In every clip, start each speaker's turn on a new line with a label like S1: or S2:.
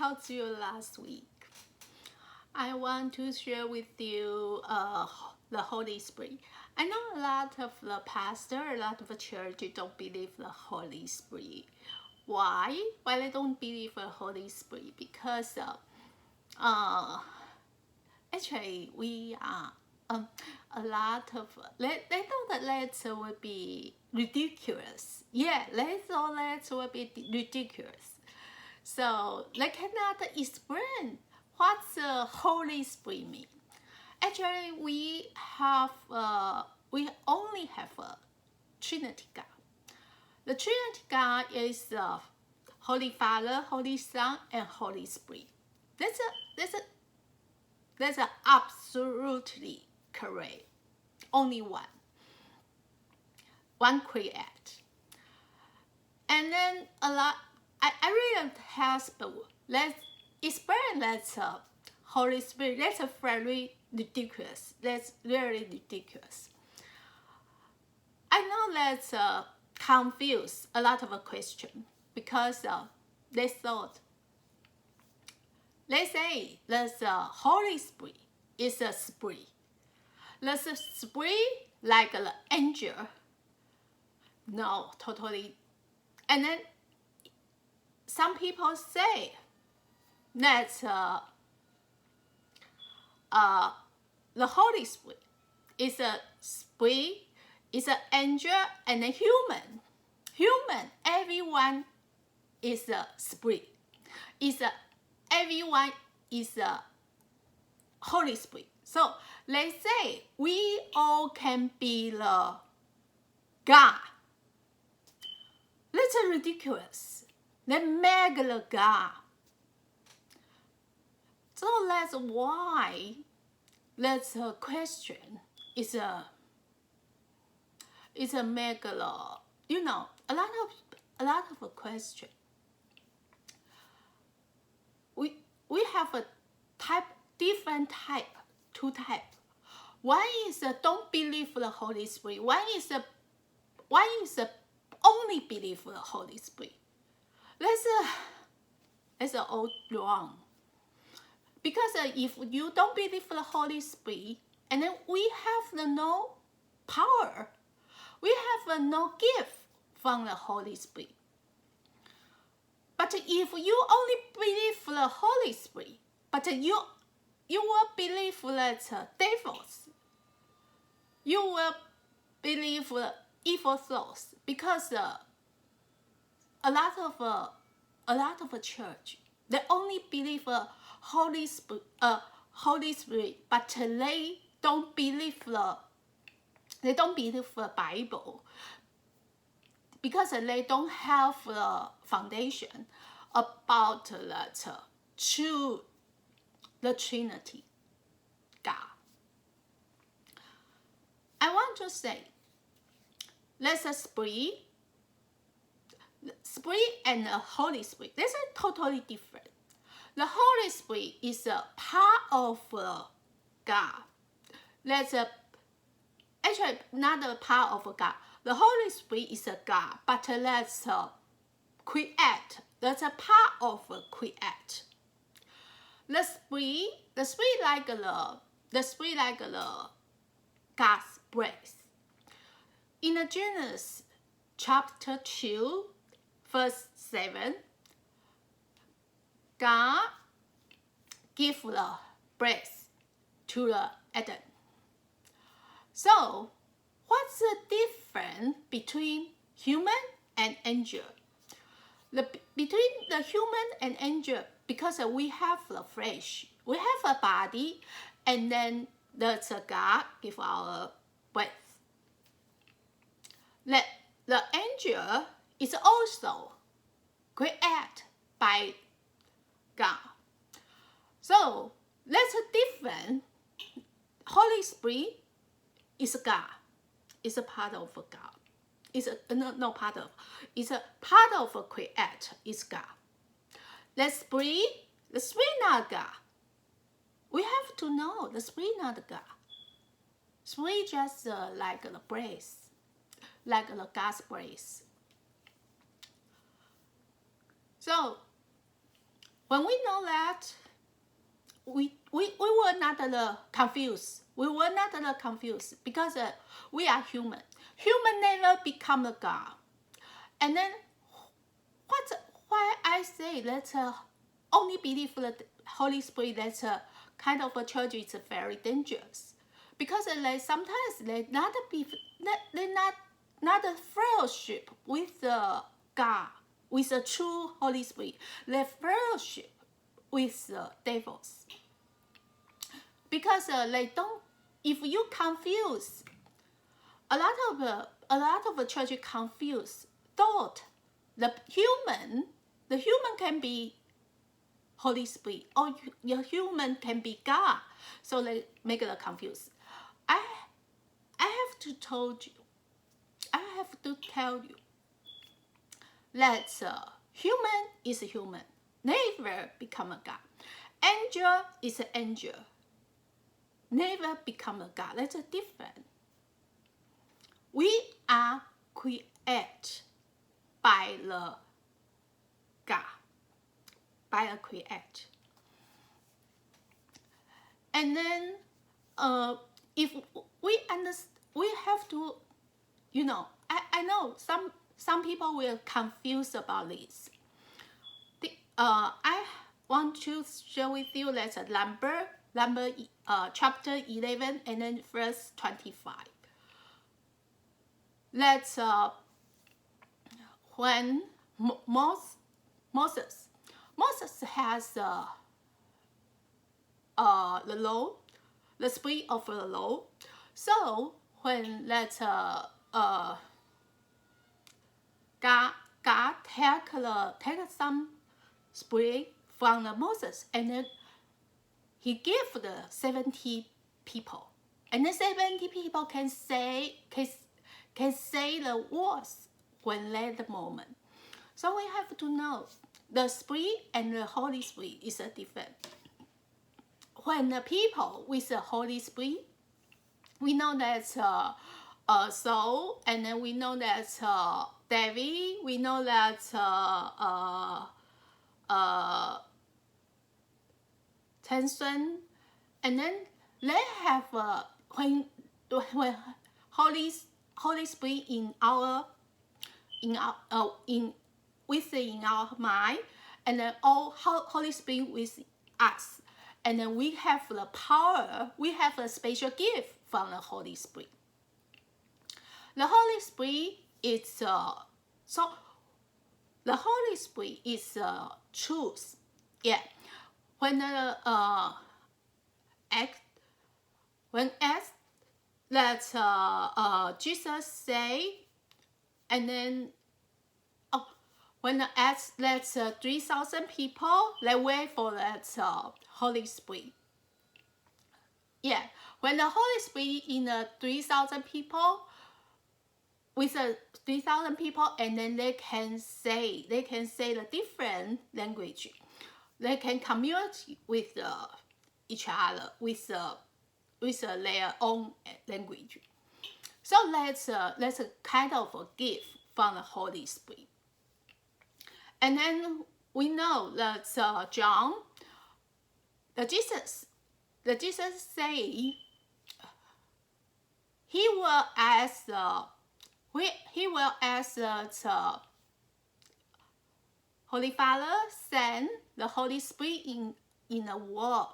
S1: told you last week, I want to share with you the Holy Spirit. I know a lot of the pastor, a lot of the church don't believe the Holy Spirit. Why? Why they don't believe the Holy Spirit? Because actually we are a lot of they thought that that would be ridiculous. Yeah, they thought that would be ridiculous. So they cannot explain what the Holy Spirit means. Actually, we only have a Trinity God. The Trinity God is the Holy Father, Holy Son, and Holy Spirit. That's absolutely correct. Only one create. And then I really have, but let's explain that Holy Spirit. That's a very ridiculous. That's really ridiculous. I know that's confused a lot of a question because they say that the Holy Spirit is a spirit. That's a spirit like an angel. No, totally. And then some people say that the Holy Spirit is a spirit, is an angel, and a human. Everyone is a spirit. Everyone is a Holy Spirit. So they say we all can be the God. That's ridiculous. They make the God. So that's why that's a question. It's a make a lot of a question. We have a different type, two type. One is don't believe the Holy Spirit. One is only believe the Holy Spirit. That's all wrong. Because if you don't believe the Holy Spirit, and then we have no power, we have no gift from the Holy Spirit. But if you only believe the Holy Spirit, but you will believe that devils, you will believe evil thoughts, because a lot of a church, they only believe Holy Spirit, but they don't believe the Bible, because they don't have the foundation about the Trinity God. I want to say, there's a spirit and the Holy Spirit. This is totally different. The Holy Spirit is a part of God. That's actually not a part of God. The Holy Spirit is a God, but that's create. That's a part of create. The spirit like the God's breath. In Genesis chapter 2, verse 7, God gave the breath to the Adam. So, what's the difference between human and angel? Between the human and angel, because we have the flesh, we have a body, and then the God give our breath. The angel is also created by God. So that's a different. Holy Spirit is God. It's a part of God. It's a part of a create. Is God. The Spirit not God. We have to know the Spirit not God. Spirit just like the breath, like the God's breath. So when we know that, we were not confused. We were not confused because we are human. Human never become a God. And then why I say that only believe the Holy Spirit, that's kind of a church is very dangerous, because sometimes they not a fellowship with God, with the true Holy Spirit. They fellowship with the devils, because they don't. If you confuse, a lot of the church confuse, thought the human can be Holy Spirit, or your human can be God, so they make it confused. I have to tell you that human is a human, never become a God. Angel is an angel, never become a God. That's a different. We are created by the God, by a creator. And then if we understand, we have to, I know some people will confuse about this. I want to share with you that's a number chapter 11 and then verse 25. That's when Moses has the law, the spirit of the law. So when that God take some spirit from the Moses, and then he gave the 70 people, and the 70 people can say the words when at the moment. So we have to know the Spirit and the Holy Spirit is a different. When the people with the Holy Spirit, we know that's Saul, and then we know that's David, we know that's Samson, and then they have when Holy Spirit within our mind, and then all Holy Spirit with us, and then we have the power. We have a special gift from the Holy Spirit. The Holy Spirit is so. The Holy Spirit is truth. Yeah, when that Jesus say, and then when that's 3,000 people, they wait for that Holy Spirit. Yeah, when the Holy Spirit in the 3,000 people, with the 3,000 people, and then they can say the different language. They can communicate with each other with their own language. So that's a kind of a gift from the Holy Spirit. And then we know that John, the Jesus say he will ask the Holy Father send the Holy Spirit in the world.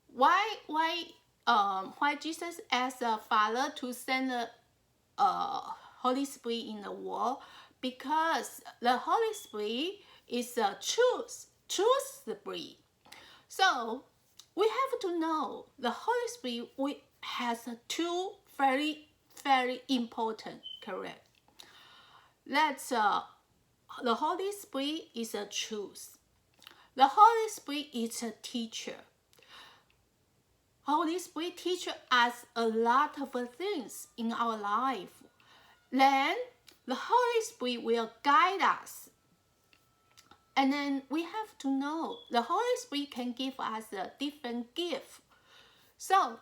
S1: Why Jesus asked the Father to send the Holy Spirit in the world? Because the Holy Spirit is a truth spirit. So we have to know the Holy Spirit has two very, very important characteristics. That's the Holy Spirit is a truth. The Holy Spirit is a teacher. Holy Spirit teaches us a lot of things in our life. Then the Holy Spirit will guide us. And then we have to know the Holy Spirit can give us a different gift. So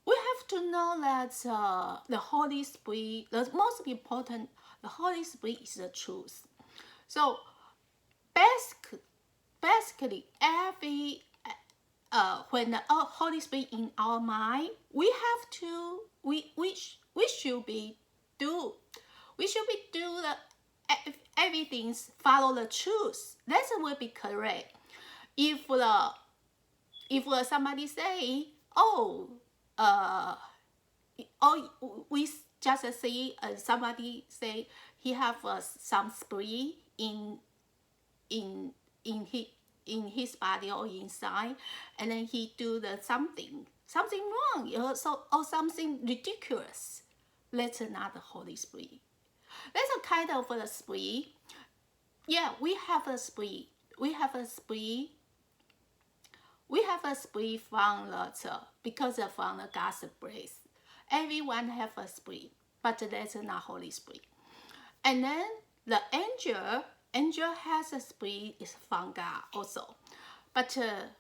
S1: we have to know that the Holy Spirit, the most important, the Holy Spirit is the truth. So basically every when the Holy Spirit in our mind, we should be do everything follow the truth. That will be correct. If somebody say, we just see somebody say he have some spirit in his body or inside, and then he do something wrong, or something ridiculous. That's not the Holy Spirit. That's a kind of the spirit. Yeah, we have a spirit. We have a spirit from because from the God's grace. Everyone have a spirit, but that's not Holy Spirit. And then the angel has a spirit is from God also. But the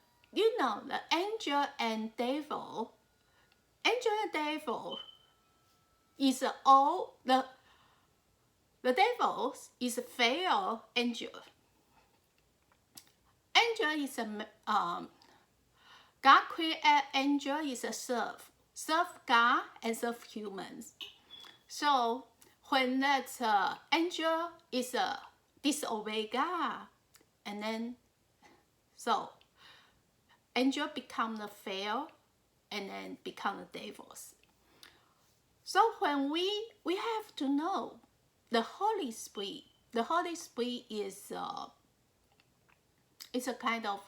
S1: angel and devil is all the devil is a failed angel. Angel is God created angel is a serve God and serve humans. So when that angel is disobey God, and then so angel become the fail, and then become the devils. So when we have to know the Holy Spirit. The Holy Spirit is a kind of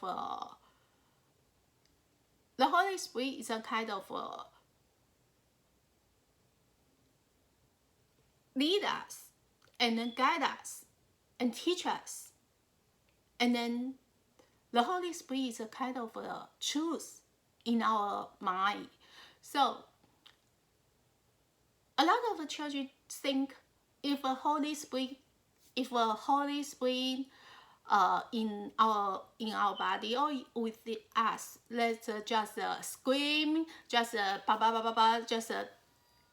S1: the Holy Spirit is a kind of lead us and then guide us and teach us, and then the Holy Spirit is a kind of truth in our mind. So a lot of the churches think if a Holy Spirit in our body or with us, let's just scream, just ba ba ba ba ba, just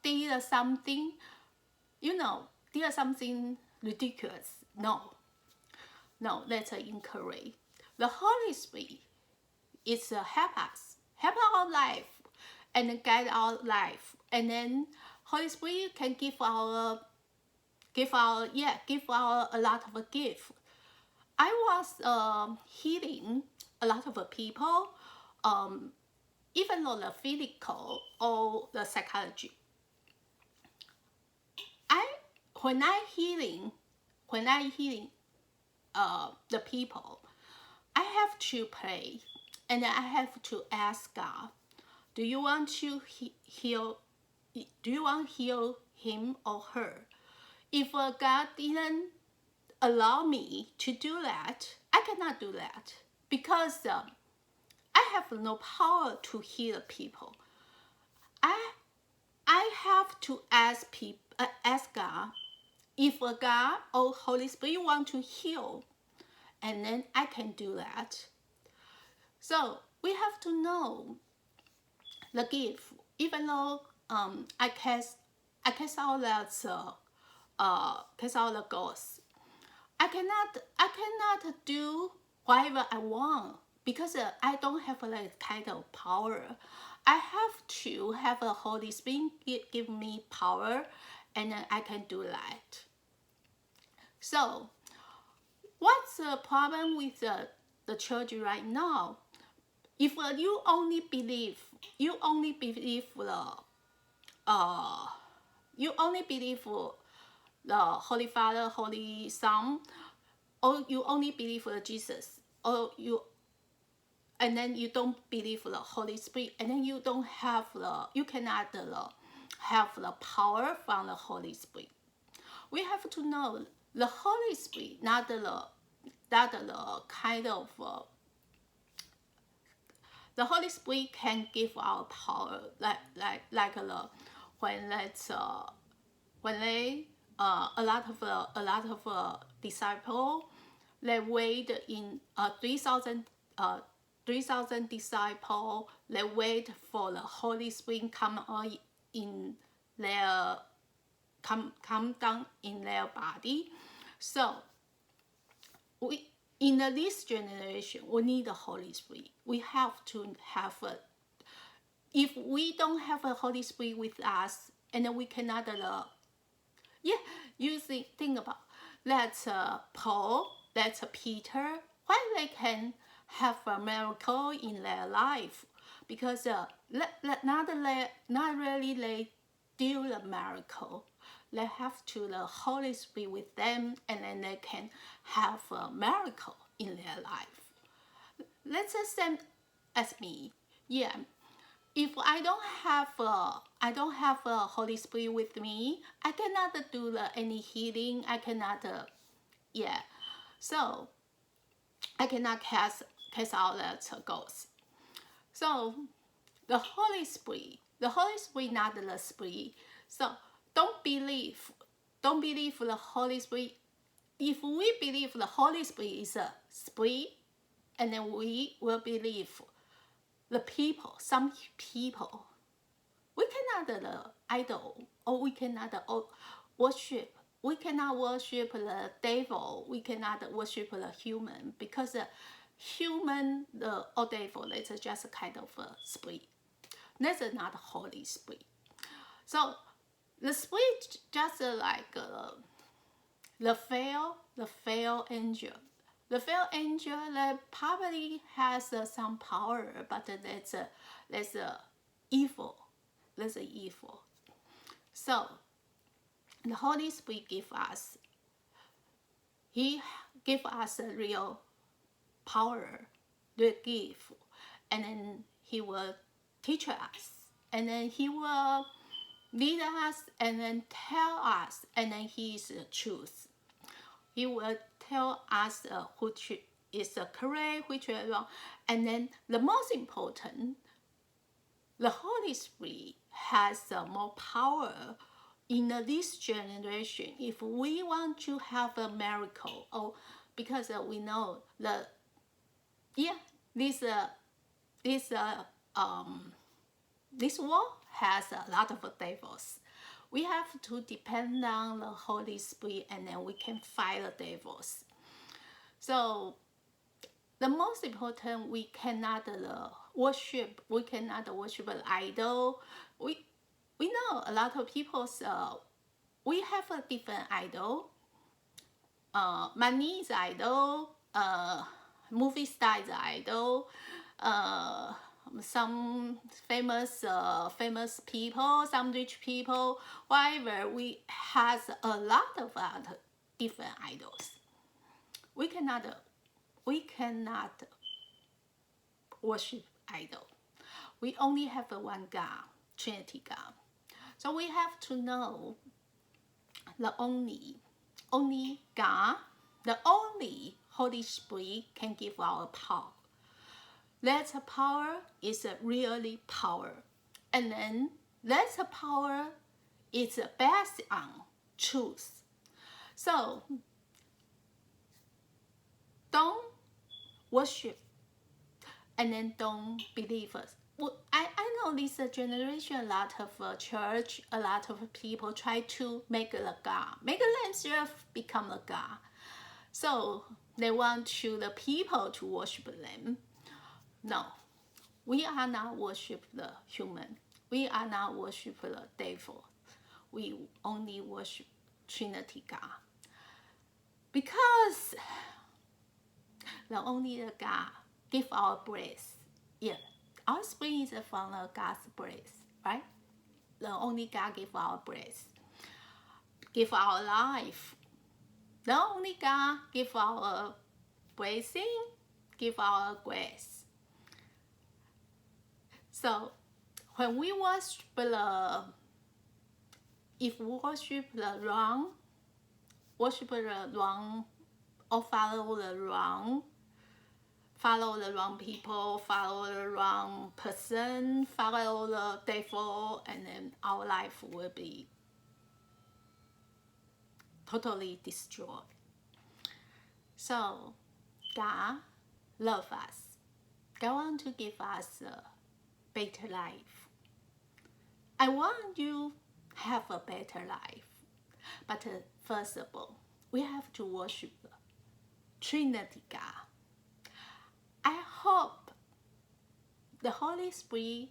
S1: did something, did something ridiculous. No, that's incorrect. The Holy Spirit is help our life, and guide our life, and then Holy Spirit can give our a lot of gift. I was healing a lot of people, even though the physical or the psychology. When I healing the people, I have to pray, and I have to ask God, do you want to heal? Do you want to heal him or her? If God didn't allow me to do that, I cannot do that, because I have no power to heal people. I have to ask God if God or Holy Spirit want to heal, and then I can do that. So we have to know the gift. Even though I cast out the ghosts, I cannot do whatever I want, because I don't have that kind of power. I have to have a Holy Spirit give me power, and then I can do that. So what's the problem with the church right now? If you only believe the Holy Father, Holy Son, or you only believe Jesus, and then you don't believe the Holy Spirit, and then you cannot have the power from the Holy Spirit. We have to know the Holy Spirit, not the kind of the Holy Spirit can give our power, like when they a lot of disciples, they wait in 3,000 disciples. They wait for the Holy Spirit come down in their body. So in this generation, we need the Holy Spirit. We have to have if we don't have a Holy Spirit with us, and then we cannot you think about that's Paul, that's Peter, why they can have a miracle in their life, because not really they do the miracle. They have to the Holy Spirit with them, and then they can have a miracle in their life. Let's the same as me. Yeah, if I don't have a Holy Spirit with me, I cannot do any healing. I cannot so I cannot cast out that ghost. So the Holy Spirit, not the Spirit. So don't believe the Holy Spirit. If we believe the Holy Spirit is a spirit, and then we will believe the people, some people, we cannot idol, or we cannot worship. We cannot worship the devil. We cannot worship the human, because the human, or devil, that's just a kind of a spirit. That's not Holy Spirit. So the spirit just like the failed angel. The failed angel that probably has some power, but that's evil. That's evil. So the Holy Spirit He give us a real power, the gift, and then He will teach us, and then He will lead us, and then tell us, and then He is the truth. He will tell us which is correct, which is wrong, and then the most important, the Holy Spirit has more power in this generation. If we want to have a miracle, because we know this world has a lot of devils. We have to depend on the Holy Spirit, and then we can fight the devils. So the most important, we cannot worship an idol. We know a lot of people, we have a different idol. Money is idol, movie star is idol, some famous people, some rich people, whatever. We has a lot of other different idols. We cannot worship idol. We only have one God, Trinity God. So we have to know the only God, the only Holy Spirit can give our power. That power is really power. And then that power is based on truth. So don't worship, and then don't believe us. I know this generation, a lot of church, a lot of people try to make a God, make themselves become a God. So they want the people to worship them. No, we are not worship the human. We are not worship the devil. We only worship Trinity God. Because the only God give our breath. Yeah, our spring is from God's breath, right? The only God give our breath, give our life. The only God give our breathing, give our grace. So when we worship if we worship the wrong, or follow the wrong people, follow the wrong person, follow the devil, and then our life will be totally destroyed. So God loves us. God wants to give us a better life. I want you to have a better life. But first of all, we have to worship Trinity God. I hope the Holy Spirit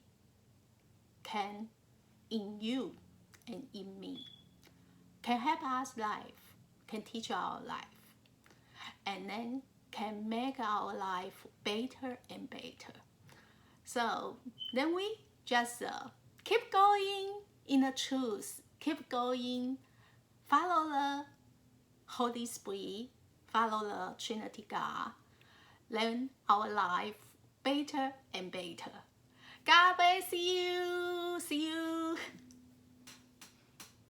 S1: can in you and in me, can help us life, can teach our life, and then can make our life better and better. So then we just keep going in the truth, keep going, follow the Holy Spirit, follow the Trinity God, then our life better and better. God bless you. See you.